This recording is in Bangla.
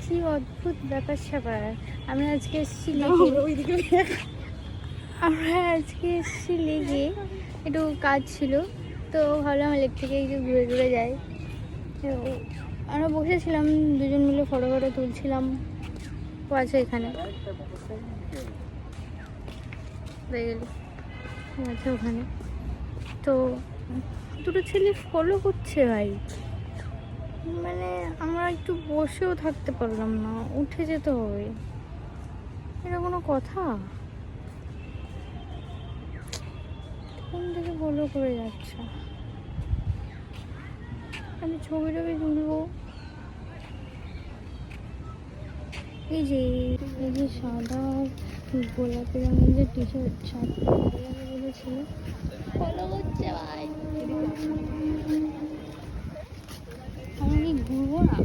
কি অদ্ভুত ব্যাপার স্যাপার। আমরা আজকে এসেছি লেগে একটু কাজ ছিল, তো ভাবলাম লেক থেকে একটু ঘুরে ঘুরে যাই। তো আমরা বসেছিলাম দুজন মিলে, ফটো ফটো তুলছিলাম। ও আছে এখানে, আছে ওখানে। তো দুটো ছেলে ফলো করছে ভাই, মানে আমরা একটু বসেও থাকতে পারলাম না, উঠে যেতে হবে। এটা কোনো কথা? কোন দিকে ফলো করে যাচ্ছে? আমি ছবি টবি তুলবো। এই যে সাদা গোলাপি রঙের যে টি শার্ট ছিল, ফলো করছে ভাই। আমি কি ঘুরবো না?